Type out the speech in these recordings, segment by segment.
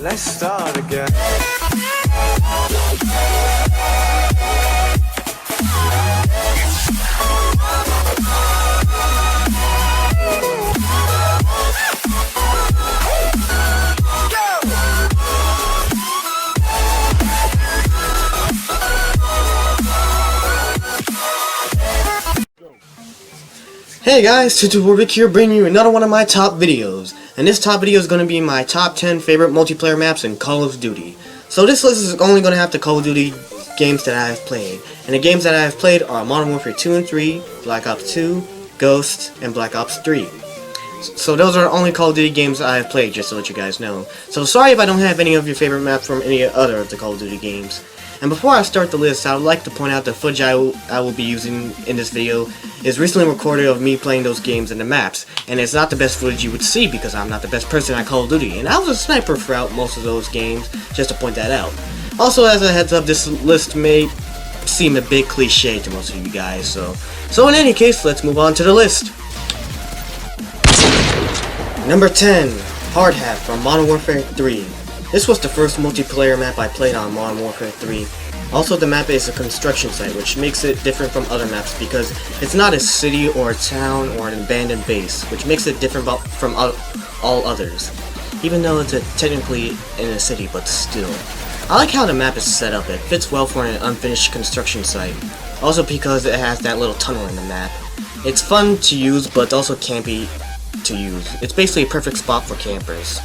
Let's start again. Hey guys, TheMudkip here, bringing you another one of my top videos. And this top video is going to be my top 10 favorite multiplayer maps in Call of Duty. So this list is only going to have the Call of Duty games that I have played. And the games that I have played are Modern Warfare 2 and 3, Black Ops 2, Ghost, and Black Ops 3. So those are the only Call of Duty games I have played, just to let you guys know. So sorry if I don't have any of your favorite maps from any other of the Call of Duty games. And before I start the list, I would like to point out the footage I will be using in this video is recently recorded of me playing those games and the maps. And it's not the best footage you would see because I'm not the best person at Call of Duty. And I was a sniper throughout most of those games, just to point that out. Also, as a heads up, this list may seem a bit cliche to most of you guys. So in any case, let's move on to the list. Number 10, Hard Hat from Modern Warfare 3. This was the first multiplayer map I played on Modern Warfare 3. Also, the map is a construction site, which makes it different from other maps because it's not a city or a town or an abandoned base, which makes it different from all others. Even though it's technically in a city, but still. I like how the map is set up. It fits well for an unfinished construction site. Also because it has that little tunnel in the map. It's fun to use, but also campy to use. It's basically a perfect spot for campers.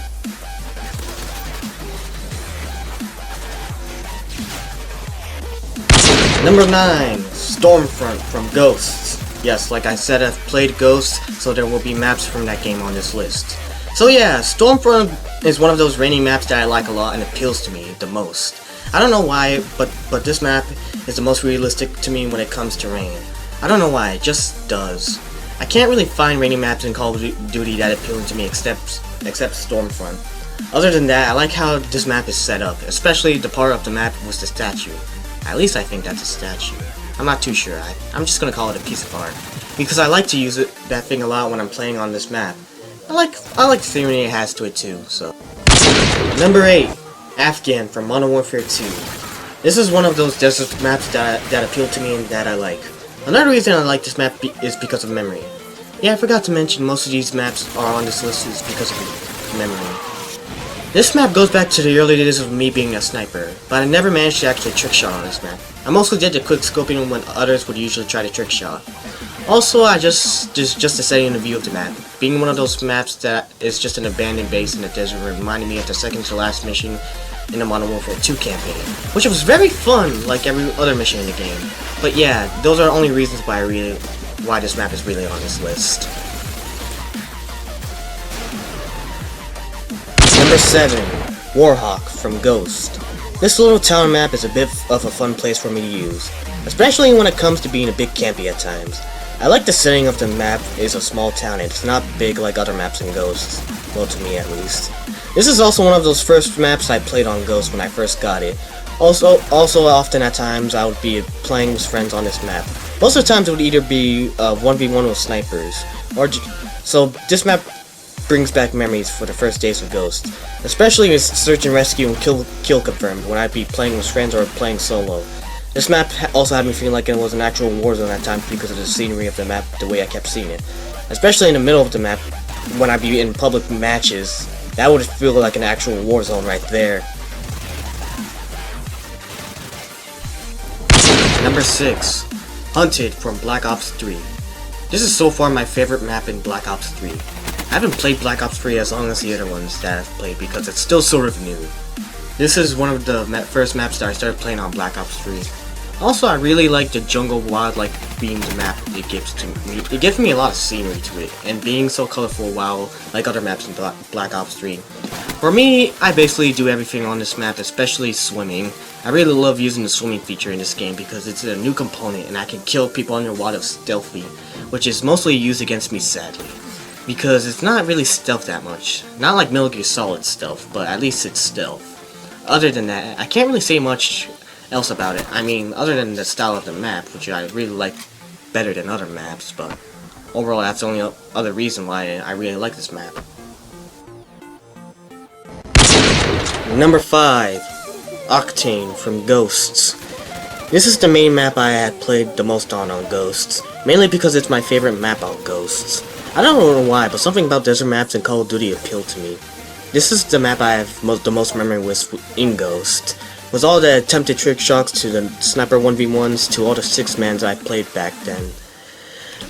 Number 9, Stormfront from Ghosts. Yes, like I said, I've played Ghosts, so there will be maps from that game on this list. So yeah, Stormfront is one of those rainy maps that I like a lot and appeals to me the most. I don't know why, but this map is the most realistic to me when it comes to rain. I don't know why, it just does. I can't really find rainy maps in Call of Duty that appeal to me except Stormfront. Other than that, I like how this map is set up, especially the part of the map with the statue. At least I think that's a statue. I'm not too sure. I'm just gonna call it a piece of art because I like to use that thing a lot when I'm playing on this map. I like the theory it has to it too. So number 8, Afghan from Modern Warfare 2. This is one of those desert maps that appeal to me and that I like. Another reason I like this map is because of memory. Yeah, I forgot to mention most of these maps are on this list is because of memory. This map goes back to the early days of me being a sniper, but I never managed to actually trick shot on this map. I mostly did the quick scoping when others would usually try to trick shot. Also, I just the setting and the view of the map. Being one of those maps that is just an abandoned base in the desert reminded me of the second to last mission in the Modern Warfare 2 campaign, which was very fun like every other mission in the game. But yeah, those are the only reasons why this map is really on this list. Number 7, Warhawk from Ghost. This little town map is a bit of a fun place for me to use, especially when it comes to being a bit campy at times. I like the setting of the map is a small town and it's not big like other maps in Ghost, well to me at least. This is also one of those first maps I played on Ghost when I first got it. Also often at times I would be playing with friends on this map. Most of the times it would either be 1v1 with snipers, so this map brings back memories for the first days of Ghost, especially with search and rescue and kill confirmed when I'd be playing with friends or playing solo. This map also had me feeling like it was an actual war zone at times because of the scenery of the map, the way I kept seeing it. Especially in the middle of the map, when I'd be in public matches, that would feel like an actual war zone right there. Number 6, Hunted from Black Ops 3. This is so far my favorite map in Black Ops 3. I haven't played Black Ops 3 as long as the other ones that I've played because it's still sort of new. This is one of the first maps that I started playing on Black Ops 3. Also, I really like the jungle wildlife being the map it gives to me. It gives me a lot of scenery to it, and being so colorful while like other maps in Black Ops 3. For me, I basically do everything on this map, especially swimming. I really love using the swimming feature in this game because it's a new component and I can kill people underwater stealthily, which is mostly used against me sadly. Because it's not really stealth that much. Not like Metal Gear Solid stealth, but at least it's stealth. Other than that, I can't really say much else about it. I mean, other than the style of the map, which I really like better than other maps, but overall that's the only other reason why I really like this map. Number 5, Octane from Ghosts. This is the main map I had played the most on Ghosts, mainly because it's my favorite map on Ghosts. I don't know why, but something about desert maps in Call of Duty appealed to me. This is the map I have the most memory with in Ghost, with all the attempted trick shots to the sniper 1v1s to all the 6-mans I played back then.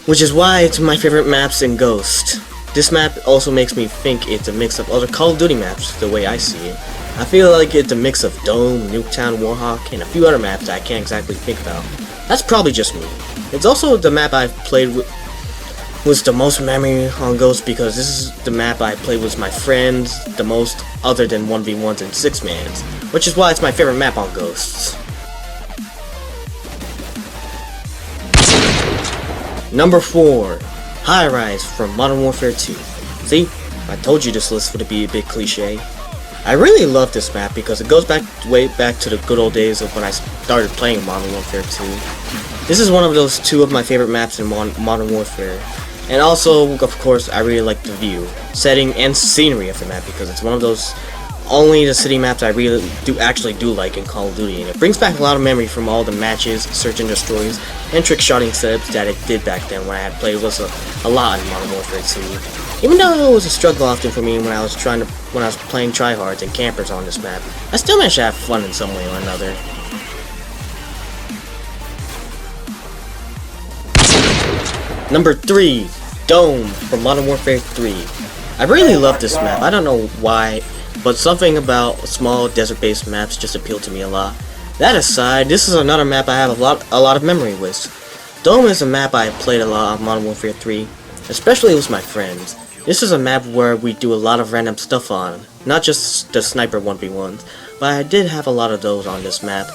Which is why it's my favorite maps in Ghost. This map also makes me think it's a mix of other Call of Duty maps, the way I see it. I feel like it's a mix of Dome, Nuketown, Warhawk, and a few other maps that I can't exactly think about. That's probably just me. It's also the map I've played with the most memory on Ghost because this is the map I played with my friends the most other than 1v1s and 6-mans, which is why it's my favorite map on Ghosts. Number 4, High Rise from Modern Warfare 2. See, I told you this list would be a bit cliche. I really love this map because it goes way back to the good old days of when I started playing Modern Warfare 2. This is one of those 2 of my favorite maps in Modern Warfare. And also, of course, I really like the view, setting, and scenery of the map because it's one of those only the city maps I really actually do like in Call of Duty, and it brings back a lot of memory from all the matches, search and destroys, and trick shotting setups that it did back then when I had played with a lot in Modern Warfare 2. Even though it was a struggle often for me when I was playing tryhards and campers on this map, I still managed to have fun in some way or another. Number 3, Dome from Modern Warfare 3. I really love this map. I don't know why, but something about small desert-based maps just appealed to me a lot. That aside, this is another map I have a lot of memory with. Dome is a map I played a lot on Modern Warfare 3, especially with my friends. This is a map where we do a lot of random stuff on, not just the sniper 1v1s, but I did have a lot of those on this map.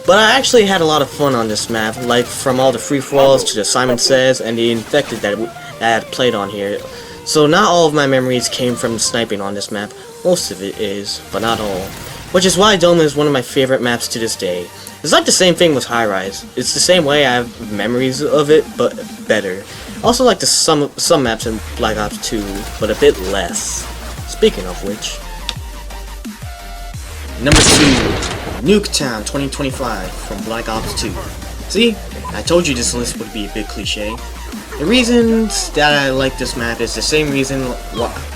But I actually had a lot of fun on this map, like from all the free-for-alls to the Simon Says and the Infected that I had played on here. So not all of my memories came from sniping on this map. Most of it is, but not all. Which is why Dome is one of my favorite maps to this day. It's like the same thing with High Rise. It's the same way I have memories of it, but better. Also like some maps in Black Ops 2, but a bit less. Speaking of which. Number 2. Nuketown 2025 from Black Ops 2. See? I told you this list would be a bit cliche. The reasons that I like this map is the same reason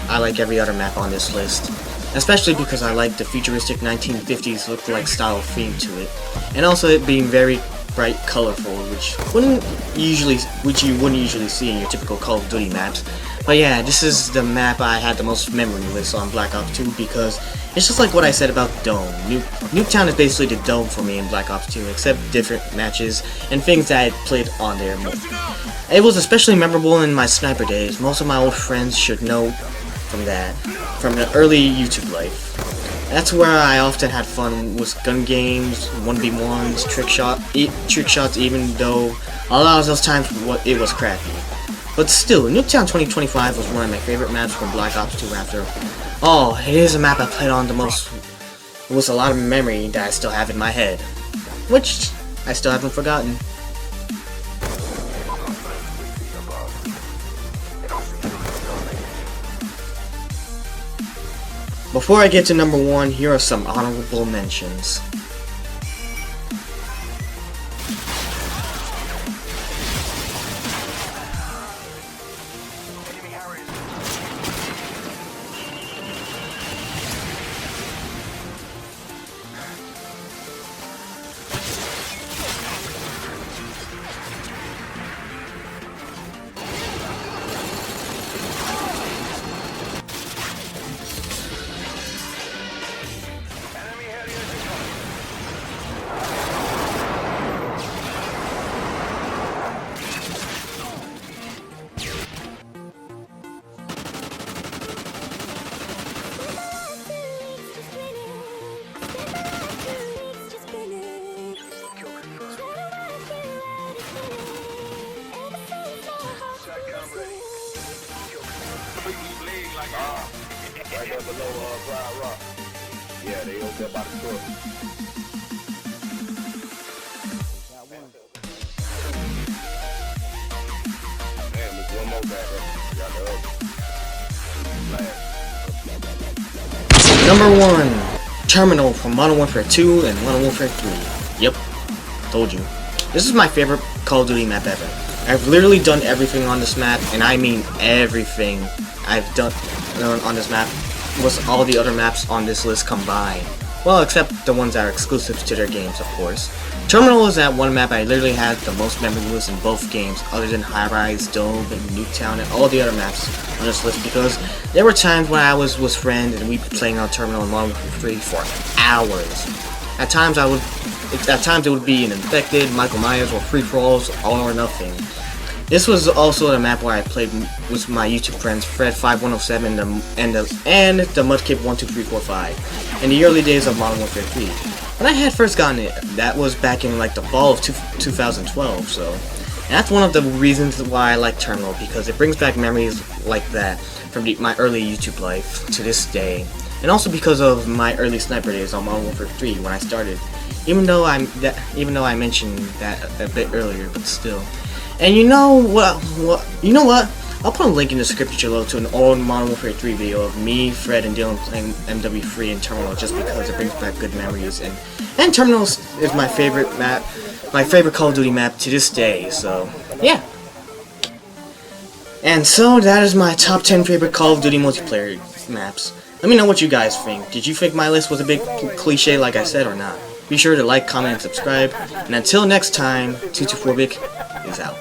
I like every other map on this list. Especially because I like the futuristic 1950s look-alike style theme to it. And also it being very bright, colorful, which you wouldn't usually see in your typical Call of Duty maps. But yeah, this is the map I had the most memory with on Black Ops 2 because it's just like what I said about Dome. Nuketown is basically the Dome for me in Black Ops 2, except different matches and things that I had played on there. It was especially memorable in my sniper days. Most of my old friends should know from the early YouTube life. That's where I often had fun with gun games, 1v1s, trick shots, even though a lot of those times it was crappy. But still, Nuketown 2025 was one of my favorite maps from Black Ops 2 after. Oh, it is a map I played on the most with a lot of memory that I still have in my head. Which I still haven't forgotten. Before I get to number 1, here are some honorable mentions. Right there below Briar Rock. Yeah, they over there by the store. Damn, there's one more back there. Got the other. Number 1, Terminal from Modern Warfare 2 and Modern Warfare 3. Yep, told you. This is my favorite Call of Duty map ever. I've literally done everything on this map, and I mean everything I've done on this map was all the other maps on this list combined. Well, except the ones that are exclusive to their games, of course. Terminal is that one map I literally had the most memories in both games, other than High Rise, Dome, and Nuketown, and all the other maps on this list, because there were times when I was with friends and we'd be playing on Terminal and Modern Warfare 3 for hours. At times it would be an Infected, Michael Myers, or free-for-alls, all or nothing. This was also the map where I played with my YouTube friends Fred5107 and TheMudkip12345 in the early days of Modern Warfare 3. When I had first gotten it, that was back in like the fall of 2012, so that's one of the reasons why I like Terminal, because it brings back memories like that from my early YouTube life to this day, and also because of my early sniper days on Modern Warfare 3 when I started, even though I mentioned that a bit earlier, but still. And you know what? I'll put a link in the description below to an old Modern Warfare 3 video of me, Fred, and Dylan playing MW3 and Terminal, just because it brings back good memories. And Terminal is my favorite map, my favorite Call of Duty map to this day. So yeah. And so that is my top 10 favorite Call of Duty multiplayer maps. Let me know what you guys think. Did you think my list was a bit cliche like I said or not? Be sure to like, comment, and subscribe. And until next time, 224Bic is out.